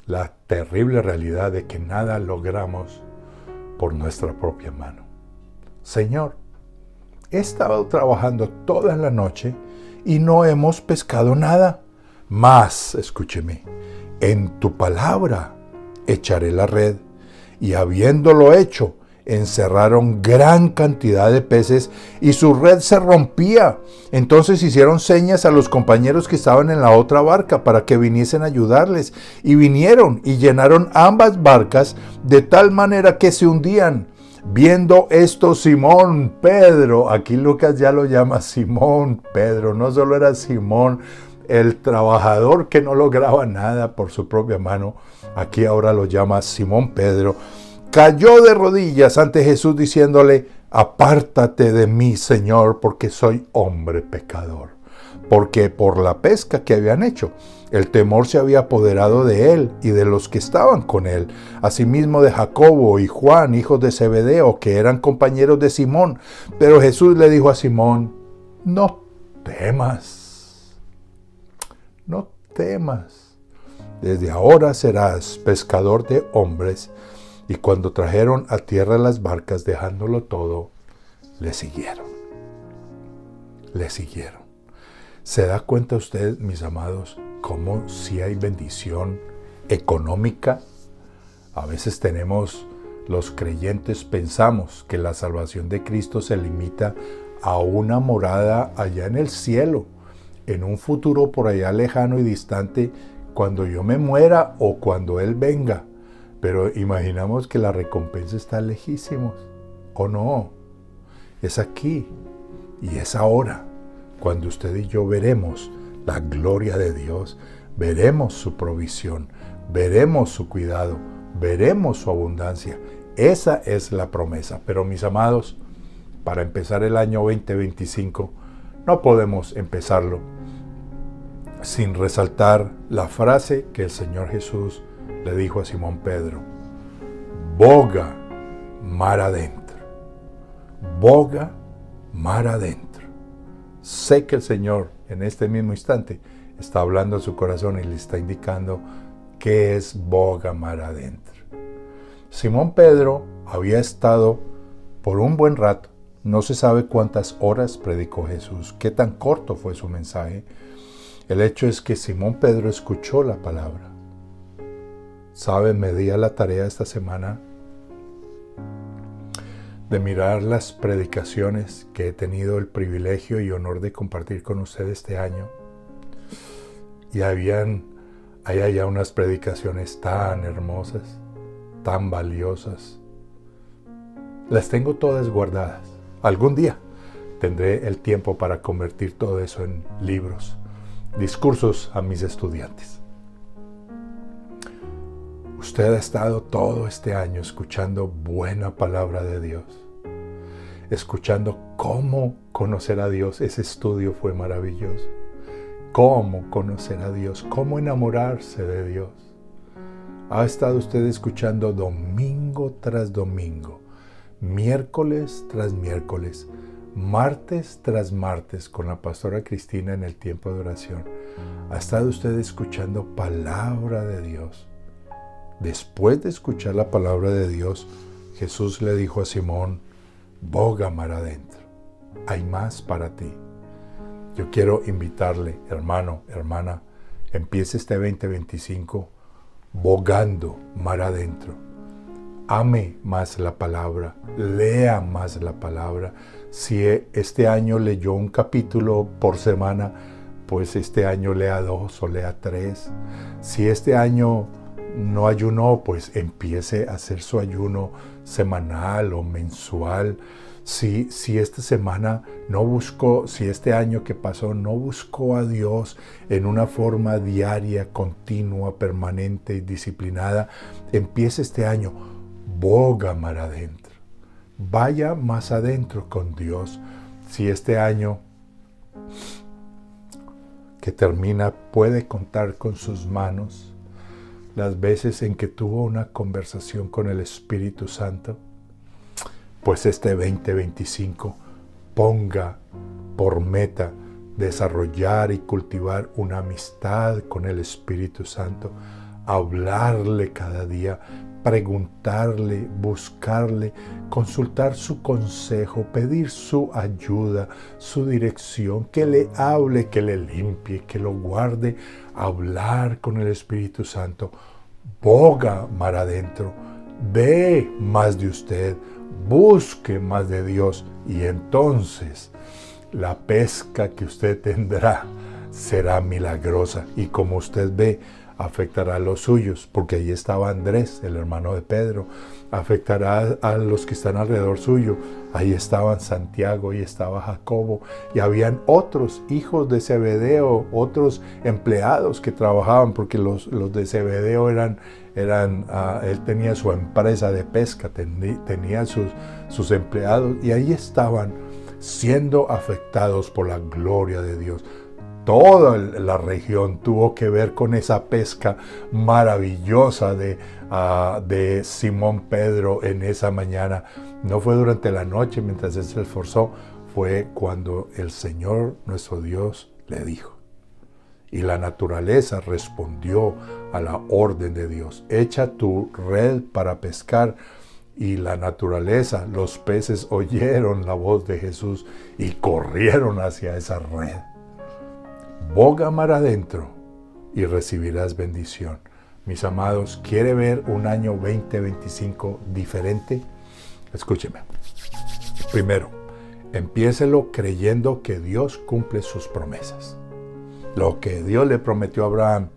la terrible realidad de que nada logramos por nuestra propia mano. Señor, he estado trabajando toda la noche y no hemos pescado nada. Mas, escúcheme, en tu palabra echaré la red. Y habiéndolo hecho, encerraron gran cantidad de peces y su red se rompía. Entonces hicieron señas a los compañeros que estaban en la otra barca para que viniesen a ayudarles. Y vinieron y llenaron ambas barcas de tal manera que se hundían. Viendo esto, Simón Pedro, aquí Lucas ya lo llama Simón Pedro, no solo era Simón, el trabajador que no lograba nada por su propia mano, aquí ahora lo llama Simón Pedro, cayó de rodillas ante Jesús diciéndole: apártate de mí, Señor, porque soy hombre pecador. Porque por la pesca que habían hecho, el temor se había apoderado de él y de los que estaban con él, asimismo de Jacobo y Juan, hijos de Zebedeo, que eran compañeros de Simón. Pero Jesús le dijo a Simón: no temas, no temas. Desde ahora serás pescador de hombres. Y cuando trajeron a tierra las barcas, dejándolo todo, le siguieron. Le siguieron. ¿Se da cuenta usted, mis amados, cómo si hay bendición económica? A veces los creyentes pensamos que la salvación de Cristo se limita a una morada allá en el cielo, en un futuro por allá lejano y distante, cuando yo me muera o cuando Él venga. Pero imaginamos que la recompensa está lejísimos, ¿o no? Es aquí y es ahora, cuando usted y yo veremos la gloria de Dios, veremos su provisión, veremos su cuidado, veremos su abundancia. Esa es la promesa. Pero mis amados, para empezar el año 2025, no podemos empezarlo sin resaltar la frase que el Señor Jesús le dijo a Simón Pedro: boga mar adentro, boga mar adentro. Sé que el Señor en este mismo instante está hablando a su corazón y le está indicando qué es boga mar adentro. Simón Pedro había estado por un buen rato, no se sabe cuántas horas predicó Jesús, qué tan corto fue su mensaje. El hecho es que Simón Pedro escuchó la palabra. ¿Sabe? Me di a la tarea esta semana de mirar las predicaciones que he tenido el privilegio y honor de compartir con usted este año. Y hay allá unas predicaciones tan hermosas, tan valiosas. Las tengo todas guardadas. Algún día tendré el tiempo para convertir todo eso en libros, discursos a mis estudiantes. Usted ha estado todo este año escuchando buena palabra de Dios, escuchando cómo conocer a Dios. Ese estudio fue maravilloso. Cómo conocer a Dios, cómo enamorarse de Dios. Ha estado usted escuchando domingo tras domingo, miércoles tras miércoles, martes tras martes con la pastora Cristina en el tiempo de oración. Ha estado usted escuchando palabra de Dios. Después de escuchar la palabra de Dios, Jesús le dijo a Simón: boga mar adentro, hay más para ti. Yo quiero invitarle, hermano, hermana, empiece este 2025 bogando mar adentro. Ame más la palabra, lea más la palabra. Si este año leyó un capítulo por semana, pues este año lea 2 o lea 3. Si este año no ayunó, pues empiece a hacer su ayuno semanal o mensual. Si esta semana no buscó, si este año que pasó no buscó a Dios en una forma diaria, continua, permanente y disciplinada, empiece este año, boga mar adentro. Vaya más adentro con Dios. Si este año que termina puede contar con sus manos las veces en que tuvo una conversación con el Espíritu Santo? Pues este 2025 ponga por meta desarrollar y cultivar una amistad con el Espíritu Santo, hablarle cada día, preguntarle, buscarle, consultar su consejo, pedir su ayuda, su dirección, que le hable, que le limpie, que lo guarde, hablar con el Espíritu Santo. Boga mar adentro, ve más de usted, busque más de Dios, y entonces la pesca que usted tendrá será milagrosa, y como usted ve, afectará a los suyos, porque ahí estaba Andrés, el hermano de Pedro, afectará a los que están alrededor suyo. Ahí estaban Santiago, ahí estaba Jacobo, y habían otros hijos de Zebedeo, otros empleados que trabajaban, porque los de Zebedeo él tenía su empresa de pesca, tenía sus empleados, y ahí estaban siendo afectados por la gloria de Dios. Toda la región tuvo que ver con esa pesca maravillosa de Simón Pedro en esa mañana. No fue durante la noche mientras él se esforzó, fue cuando el Señor nuestro Dios le dijo. Y la naturaleza respondió a la orden de Dios: echa tu red para pescar. Y la naturaleza, los peces oyeron la voz de Jesús y corrieron hacia esa red. Boga mar adentro y recibirás bendición. Mis amados, ¿quiere ver un año 2025 diferente? Escúcheme. Primero, empiécelo creyendo que Dios cumple sus promesas. Lo que Dios le prometió a Abraham,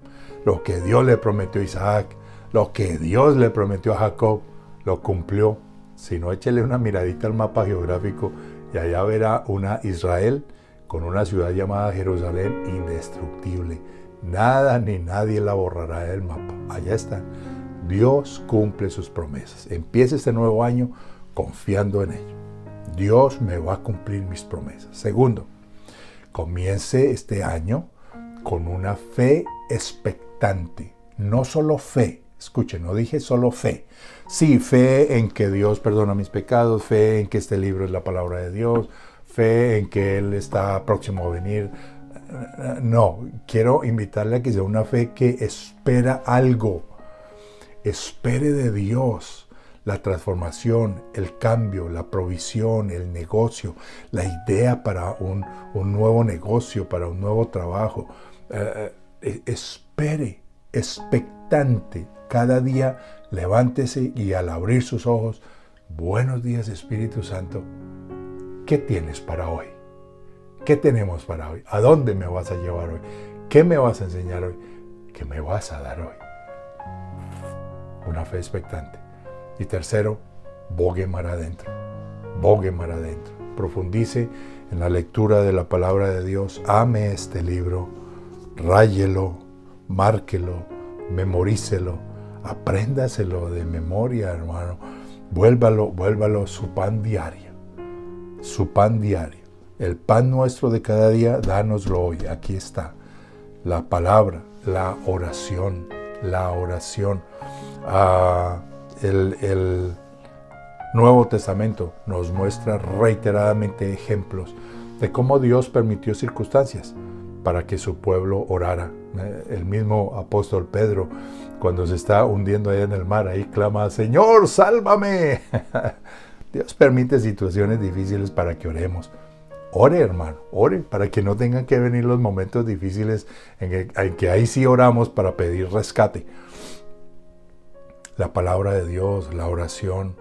lo que Dios le prometió a Isaac, lo que Dios le prometió a Jacob, lo cumplió. Si no, échele una miradita al mapa geográfico y allá verá una Israel con una ciudad llamada Jerusalén indestructible. Nada ni nadie la borrará del mapa. Allá está. Dios cumple sus promesas. Empiece este nuevo año confiando en ello. Dios me va a cumplir mis promesas. Segundo, comience este año con una fe expectante. No solo fe. Escuchen, no dije solo fe. Sí, fe en que Dios perdona mis pecados, fe en que este libro es la palabra de Dios, fe en que Él está próximo a venir. No, quiero invitarle a que sea una fe que espera algo. Espere de Dios la transformación, el cambio, la provisión, el negocio, la idea para un nuevo negocio, para un nuevo trabajo. Espere, expectante. Cada día levántese y al abrir sus ojos, buenos días Espíritu Santo. ¿Qué tienes para hoy? ¿Qué tenemos para hoy? ¿A dónde me vas a llevar hoy? ¿Qué me vas a enseñar hoy? ¿Qué me vas a dar hoy? Una fe expectante. Y tercero, bogue mar adentro. Bogue mar adentro. Profundice en la lectura de la palabra de Dios. Ame este libro. Ráyelo, márquelo, memorícelo. Apréndaselo de memoria, hermano. Vuélvalo su pan diario. Su pan diario. El pan nuestro de cada día, dánoslo hoy. Aquí está. La palabra, la oración. El Nuevo Testamento nos muestra reiteradamente ejemplos de cómo Dios permitió circunstancias para que su pueblo orara. El mismo apóstol Pedro, cuando se está hundiendo allá en el mar, ahí clama: Señor, sálvame. Dios permite situaciones difíciles para que oremos. Ore, hermano, ore, para que no tengan que venir los momentos difíciles en que ahí sí oramos para pedir rescate. La palabra de Dios, la oración,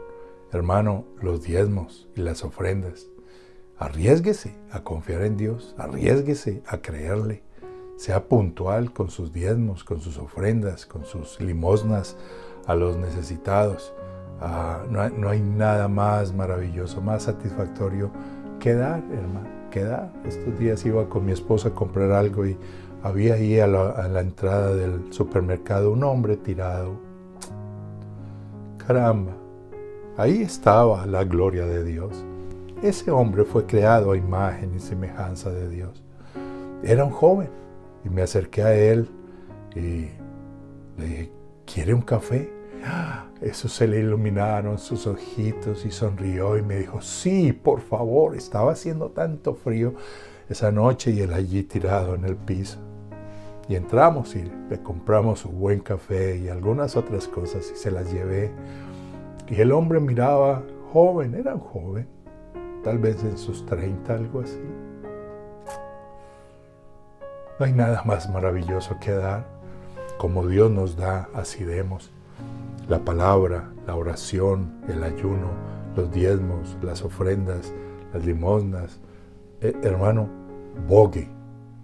hermano, los diezmos y las ofrendas. Arriésguese a confiar en Dios, arriésguese a creerle. Sea puntual con sus diezmos, con sus ofrendas, con sus limosnas a los necesitados. No hay nada más maravilloso, más satisfactorio que dar, hermano, que dar. Estos días iba con mi esposa a comprar algo y había ahí a la entrada del supermercado un hombre tirado. Caramba, ahí estaba la gloria de Dios. Ese hombre fue creado a imagen y semejanza de Dios. Era un joven, Y me acerqué a él y le dije, ¿quiere un café? Eso se le iluminaron sus ojitos y sonrió y me dijo, sí, por favor. Estaba haciendo tanto frío esa noche y él allí tirado en el piso. Y entramos y le compramos un buen café y algunas otras cosas y se las llevé. Y el hombre miraba joven, era un joven, tal vez en sus 30, algo así. No hay nada más maravilloso que dar. Como Dios nos da, así demos. La palabra, la oración, el ayuno, los diezmos, las ofrendas, las limosnas. Hermano, bogue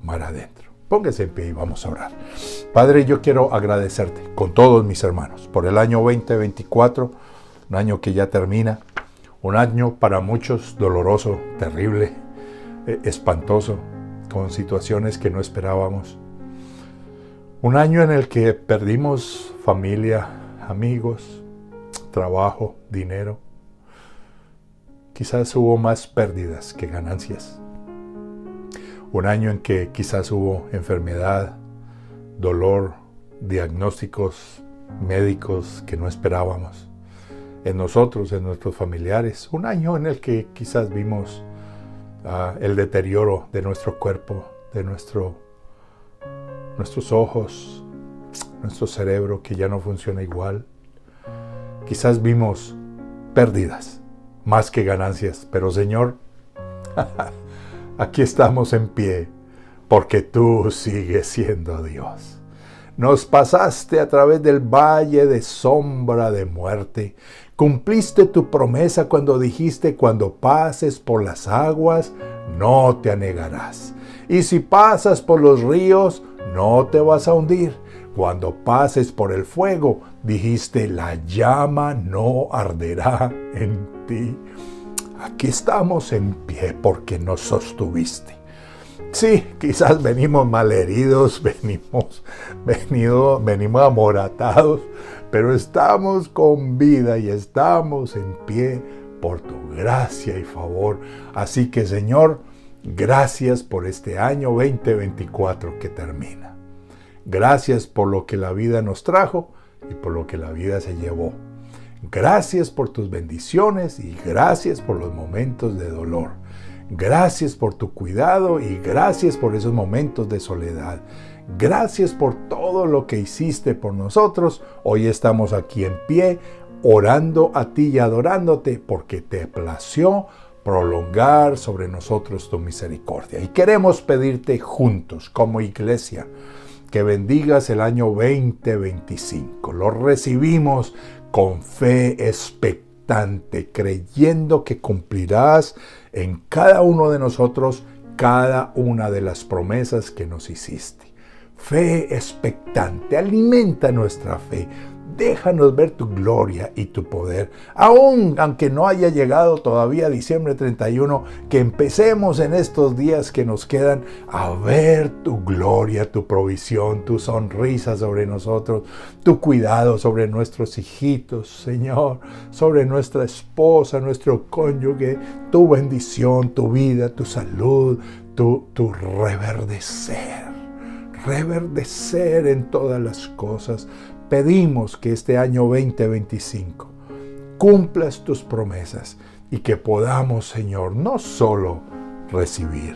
mar adentro. Póngase en pie y vamos a orar. Padre, yo quiero agradecerte con todos mis hermanos por el año 2024, un año que ya termina, un año para muchos doloroso, terrible, espantoso, con situaciones que no esperábamos. Un año en el que perdimos familia, amigos, trabajo, dinero. Quizás hubo más pérdidas que ganancias. Un año en que quizás hubo enfermedad, dolor, diagnósticos médicos que no esperábamos en nosotros, en nuestros familiares. Un año en el que quizás vimos el deterioro de nuestro cuerpo, de nuestros ojos, nuestro cerebro que ya no funciona igual. Quizás vimos pérdidas más que ganancias, pero Señor, aquí estamos en pie porque tú sigues siendo Dios. Nos pasaste a través del valle de sombra de muerte. Cumpliste tu promesa cuando dijiste, cuando pases por las aguas, no te anegarás. Y si pasas por los ríos, no te vas a hundir. Cuando pases por el fuego, dijiste, la llama no arderá en ti. Aquí estamos en pie porque nos sostuviste. Sí, quizás venimos malheridos, venimos amoratados, pero estamos con vida y estamos en pie por tu gracia y favor. Así que, Señor, gracias por este año 2024 que termina. Gracias por lo que la vida nos trajo y por lo que la vida se llevó. Gracias por tus bendiciones y gracias por los momentos de dolor. Gracias por tu cuidado y gracias por esos momentos de soledad. Gracias por todo lo que hiciste por nosotros. Hoy estamos aquí en pie, orando a ti y adorándote porque te plació prolongar sobre nosotros tu misericordia. Y queremos pedirte juntos como iglesia que bendigas el año 2025. Lo recibimos con fe expectante, creyendo que cumplirás en cada uno de nosotros cada una de las promesas que nos hiciste. Fe expectante, alimenta nuestra fe. Déjanos ver tu gloria y tu poder. Aunque no haya llegado todavía diciembre 31, que empecemos en estos días que nos quedan a ver tu gloria, tu provisión, tu sonrisa sobre nosotros, tu cuidado sobre nuestros hijitos, Señor, sobre nuestra esposa, nuestro cónyuge, tu bendición, tu vida, tu salud, tu reverdecer en todas las cosas. Pedimos que este año 2025 cumplas tus promesas y que podamos, Señor, no solo recibir,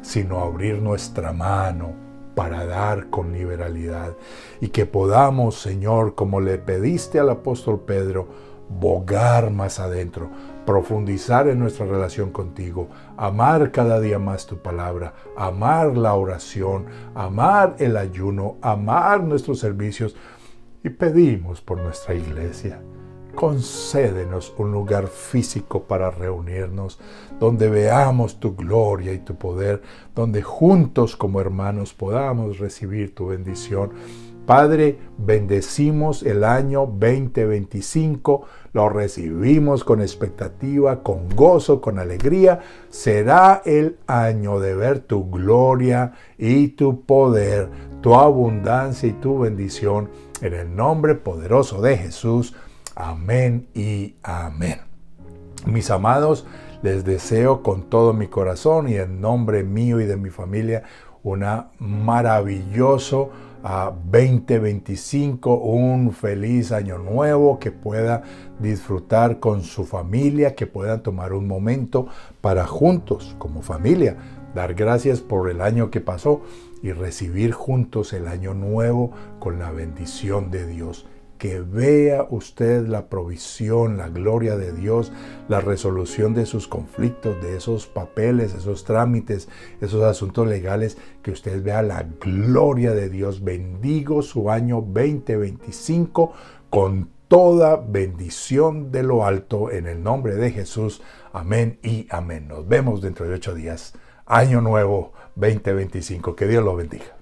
sino abrir nuestra mano para dar con liberalidad y que podamos, Señor, como le pediste al apóstol Pedro, bogar más adentro, profundizar en nuestra relación contigo, amar cada día más tu palabra, amar la oración, amar el ayuno, amar nuestros servicios. Y pedimos por nuestra iglesia, concédenos un lugar físico para reunirnos, donde veamos tu gloria y tu poder, donde juntos como hermanos podamos recibir tu bendición. Padre, bendecimos el año 2025, lo recibimos con expectativa, con gozo, con alegría. Será el año de ver tu gloria y tu poder, tu abundancia y tu bendición. En el nombre poderoso de Jesús. Amén y amén. Mis amados, les deseo con todo mi corazón y en nombre mío y de mi familia una maravilloso 2025, un feliz año nuevo, que pueda disfrutar con su familia, que puedan tomar un momento para juntos, como familia, dar gracias por el año que pasó y recibir juntos el año nuevo con la bendición de Dios. Que vea usted la provisión, la gloria de Dios, la resolución de sus conflictos, de esos papeles, esos trámites, esos asuntos legales, que usted vea la gloria de Dios. Bendigo su año 2025 con toda bendición de lo alto en el nombre de Jesús. Amén y amén. Nos vemos dentro de 8 días. Año nuevo 2025. Que Dios lo bendiga.